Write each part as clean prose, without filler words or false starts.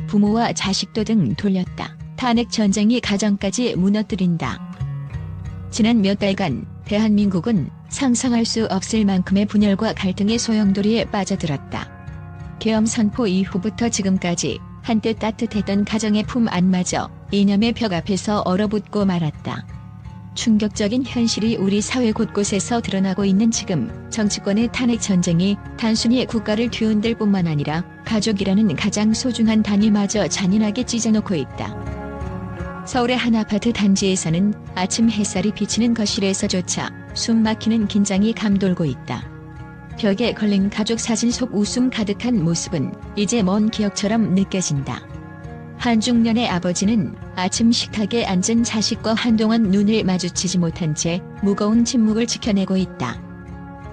부모와 자식도 등 돌렸다. 탄핵 전쟁이 가정까지 무너뜨린다. 지난 몇 달간 대한민국은 상상할 수 없을 만큼의 분열과 갈등의 소용돌이에 빠져들었다. 계엄 선포 이후부터 지금까지 한때 따뜻했던 가정의 품 안마저 이념의 벽 앞에서 얼어붙고 말았다. 충격적인 현실이 우리 사회 곳곳에서 드러나고 있는 지금 정치권의 탄핵 전쟁이 단순히 국가를 뒤흔들 뿐만 아니라 가족이라는 가장 소중한 단위마저 잔인하게 찢어놓고 있다. 서울의 한 아파트 단지에서는 아침 햇살이 비치는 거실에서조차 숨막히는 긴장이 감돌고 있다. 벽에 걸린 가족 사진 속 웃음 가득한 모습은 이제 먼 기억처럼 느껴진다. 한중년의 아버지는 아침 식탁에 앉은 자식과 한동안 눈을 마주치지 못한 채 무거운 침묵을 지켜내고 있다.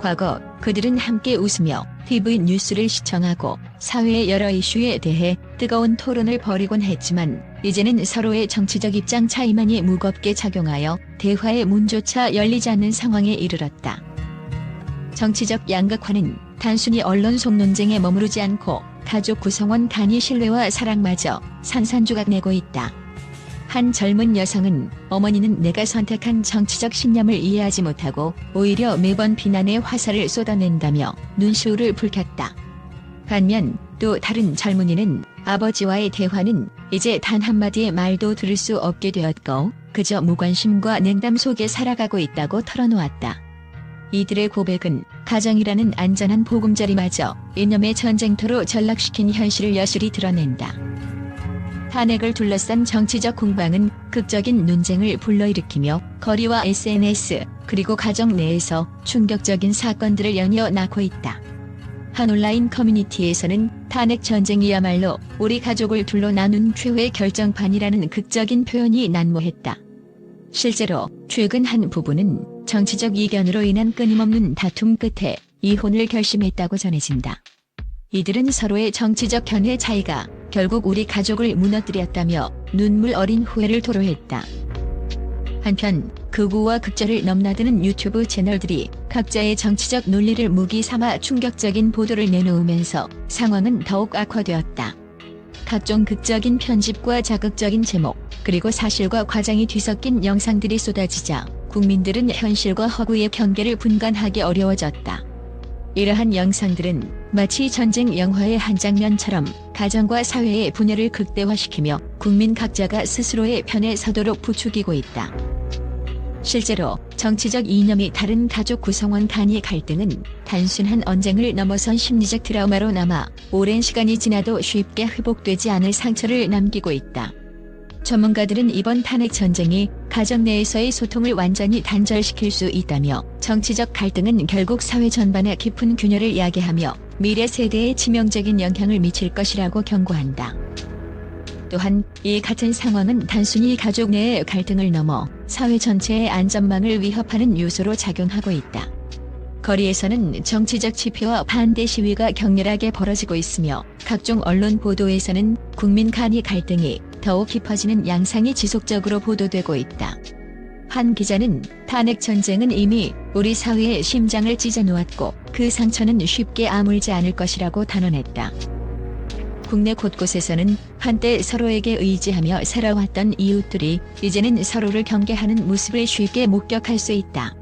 과거 그들은 함께 웃으며 TV 뉴스를 시청하고 사회의 여러 이슈에 대해 뜨거운 토론을 벌이곤 했지만 이제는 서로의 정치적 입장 차이만이 무겁게 작용하여 대화의 문조차 열리지 않는 상황에 이르렀다. 정치적 양극화는 단순히 언론 속 논쟁에 머무르지 않고 가족 구성원 간의 신뢰와 사랑마저 산산조각 내고 있다. 한 젊은 여성은 어머니는 내가 선택한 정치적 신념을 이해하지 못하고 오히려 매번 비난의 화살을 쏟아낸다며 눈시울을 붉혔다. 반면 또 다른 젊은이는 아버지와의 대화는 이제 단 한마디의 말도 들을 수 없게 되었고 그저 무관심과 냉담 속에 살아가고 있다고 털어놓았다. 이들의 고백은 가정이라는 안전한 보금자리마저 이념의 전쟁터로 전락시킨 현실을 여실히 드러낸다. 탄핵을 둘러싼 정치적 공방은 극적인 논쟁을 불러일으키며 거리와 SNS 그리고 가정 내에서 충격적인 사건들을 연이어 낳고 있다. 한 온라인 커뮤니티에서는 탄핵 전쟁이야말로 우리 가족을 둘러 나눈 최후의 결정판이라는 극적인 표현이 난무했다. 실제로 최근 한 부부는 정치적 이견으로 인한 끊임없는 다툼 끝에 이혼을 결심했다고 전해진다. 이들은 서로의 정치적 견해 차이가 결국 우리 가족을 무너뜨렸다며 눈물 어린 후회를 토로했다. 한편 극우와 극좌를 넘나드는 유튜브 채널들이 각자의 정치적 논리를 무기 삼아 충격적인 보도를 내놓으면서 상황은 더욱 악화되었다. 각종 극적인 편집과 자극적인 제목, 그리고 사실과 과장이 뒤섞인 영상들이 쏟아지자 국민들은 현실과 허구의 경계를 분간하기 어려워졌다. 이러한 영상들은 마치 전쟁 영화의 한 장면처럼 가정과 사회의 분열을 극대화시키며 국민 각자가 스스로의 편에 서도록 부추기고 있다. 실제로 정치적 이념이 다른 가족 구성원 간의 갈등은 단순한 언쟁을 넘어선 심리적 트라우마로 남아 오랜 시간이 지나도 쉽게 회복되지 않을 상처를 남기고 있다. 전문가들은 이번 탄핵 전쟁이 가정 내에서의 소통을 완전히 단절시킬 수 있다며 정치적 갈등은 결국 사회 전반에 깊은 균열을 야기하며 미래 세대에 치명적인 영향을 미칠 것이라고 경고한다. 또한 이 같은 상황은 단순히 가족 내의 갈등을 넘어 사회 전체의 안전망을 위협하는 요소로 작용하고 있다. 거리에서는 정치적 집회와 반대 시위가 격렬하게 벌어지고 있으며 각종 언론 보도에서는 국민 간의 갈등이 더욱 깊어지는 양상이 지속적으로 보도되고 있다. 한 기자는 탄핵 전쟁은 이미 우리 사회의 심장을 찢어놓았고 그 상처는 쉽게 아물지 않을 것이라고 단언했다. 국내 곳곳에서는 한때 서로에게 의지하며 살아왔던 이웃들이 이제는 서로를 경계하는 모습을 쉽게 목격할 수 있다.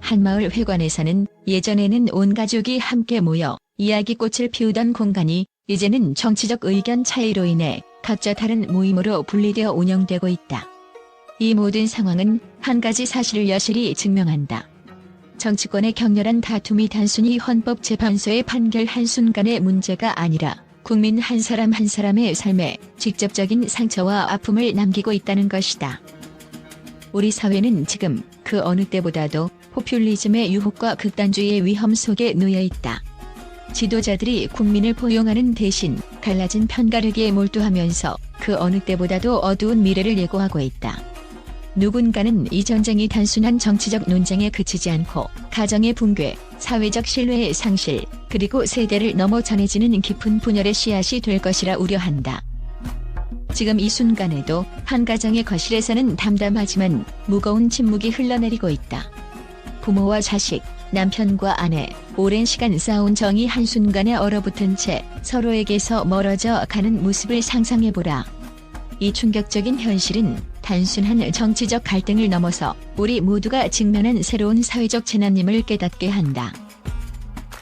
한 마을 회관에서는 예전에는 온 가족이 함께 모여 이야기꽃을 피우던 공간이 이제는 정치적 의견 차이로 인해 각자 다른 모임으로 분리되어 운영되고 있다. 이 모든 상황은 한 가지 사실을 여실히 증명한다. 정치권의 격렬한 다툼이 단순히 헌법재판소의 판결 한순간의 문제가 아니라 국민 한 사람 한 사람의 삶에 직접적인 상처와 아픔을 남기고 있다는 것이다. 우리 사회는 지금 그 어느 때보다도 포퓰리즘의 유혹과 극단주의의 위험 속에 놓여 있다. 지도자들이 국민을 포용하는 대신 갈라진 편가르기에 몰두하면서 그 어느 때보다도 어두운 미래를 예고하고 있다. 누군가는 이 전쟁이 단순한 정치적 논쟁에 그치지 않고 가정의 붕괴, 사회적 신뢰의 상실, 그리고 세대를 넘어 전해지는 깊은 분열의 씨앗이 될 것이라 우려한다. 지금 이 순간에도 한 가정의 거실에서는 담담하지만 무거운 침묵이 흘러내리고 있다. 부모와 자식, 남편과 아내, 오랜 시간 싸운 정이 한순간에 얼어붙은 채 서로에게서 멀어져 가는 모습을 상상해보라. 이 충격적인 현실은 단순한 정치적 갈등을 넘어서 우리 모두가 직면한 새로운 사회적 재난임을 깨닫게 한다.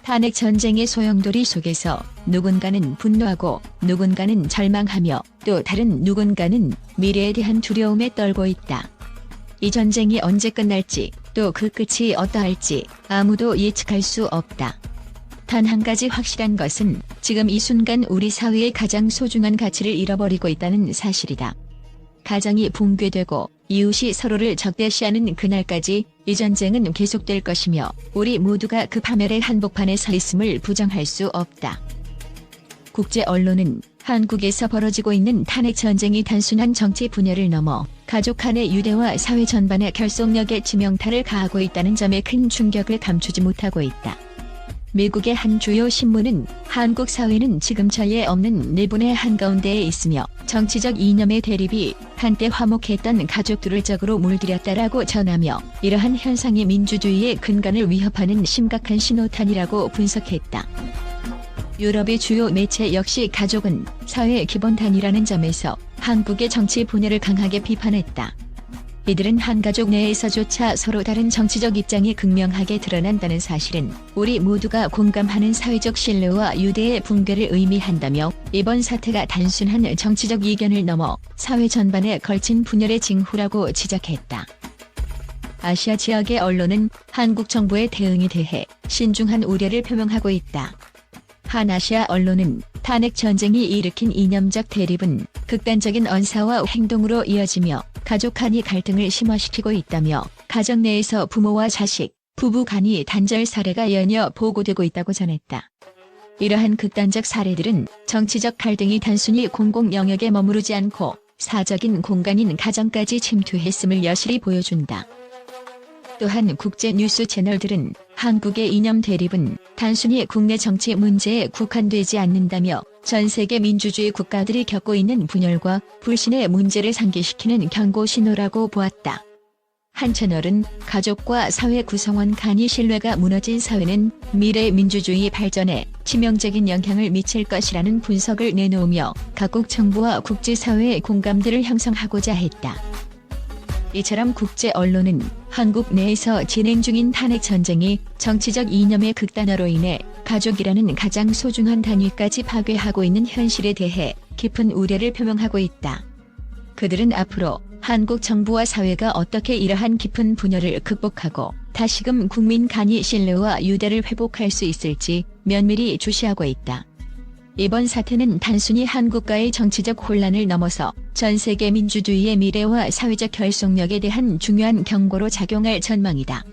탄핵 전쟁의 소용돌이 속에서 누군가는 분노하고 누군가는 절망하며 또 다른 누군가는 미래에 대한 두려움에 떨고 있다. 이 전쟁이 언제 끝날지 또 그 끝이 어떠할지 아무도 예측할 수 없다. 단 한 가지 확실한 것은 지금 이 순간 우리 사회의 가장 소중한 가치를 잃어버리고 있다는 사실이다. 가정이 붕괴되고 이웃이 서로를 적대시하는 그날까지 이 전쟁은 계속될 것이며 우리 모두가 그 파멸의 한복판에 서 있음을 부정할 수 없다. 국제 언론은 한국에서 벌어지고 있는 탄핵 전쟁이 단순한 정치 분열을 넘어 가족 간의 유대와 사회 전반의 결속력에 치명타를 가하고 있다는 점에 큰 충격을 감추지 못하고 있다. 미국의 한 주요 신문은 한국 사회는 지금 전례 없는 내분의 한가운데에 있으며 정치적 이념의 대립이 한때 화목했던 가족들을 적으로 물들였다라고 전하며 이러한 현상이 민주주의의 근간을 위협하는 심각한 신호탄이라고 분석했다. 유럽의 주요 매체 역시 가족은 사회의 기본 단위라는 점에서 한국의 정치 분열을 강하게 비판했다. 이들은 한 가족 내에서조차 서로 다른 정치적 입장이 극명하게 드러난다는 사실은 우리 모두가 공감하는 사회적 신뢰와 유대의 붕괴를 의미한다며 이번 사태가 단순한 정치적 이견을 넘어 사회 전반에 걸친 분열의 징후라고 지적했다. 아시아 지역의 언론은 한국 정부의 대응에 대해 신중한 우려를 표명하고 있다. 한 아시아 언론은 탄핵 전쟁이 일으킨 이념적 대립은 극단적인 언사와 행동으로 이어지며 가족 간의 갈등을 심화시키고 있다며 가정 내에서 부모와 자식, 부부 간의 단절 사례가 연이어 보고되고 있다고 전했다. 이러한 극단적 사례들은 정치적 갈등이 단순히 공공 영역에 머무르지 않고 사적인 공간인 가정까지 침투했음을 여실히 보여준다. 또한 국제 뉴스 채널들은 한국의 이념 대립은 단순히 국내 정치 문제에 국한되지 않는다며 전 세계 민주주의 국가들이 겪고 있는 분열과 불신의 문제를 상기시키는 경고 신호라고 보았다. 한 채널은 가족과 사회 구성원 간의 신뢰가 무너진 사회는 미래 민주주의 발전에 치명적인 영향을 미칠 것이라는 분석을 내놓으며 각국 정부와 국제사회의 공감대를 형성하고자 했다. 이처럼 국제 언론은 한국 내에서 진행 중인 탄핵 전쟁이 정치적 이념의 극단화로 인해 가족이라는 가장 소중한 단위까지 파괴하고 있는 현실에 대해 깊은 우려를 표명하고 있다. 그들은 앞으로 한국 정부와 사회가 어떻게 이러한 깊은 분열을 극복하고 다시금 국민 간의 신뢰와 유대를 회복할 수 있을지 면밀히 주시하고 있다. 이번 사태는 단순히 한국과의 정치적 혼란을 넘어서 전 세계 민주주의의 미래와 사회적 결속력에 대한 중요한 경고로 작용할 전망이다.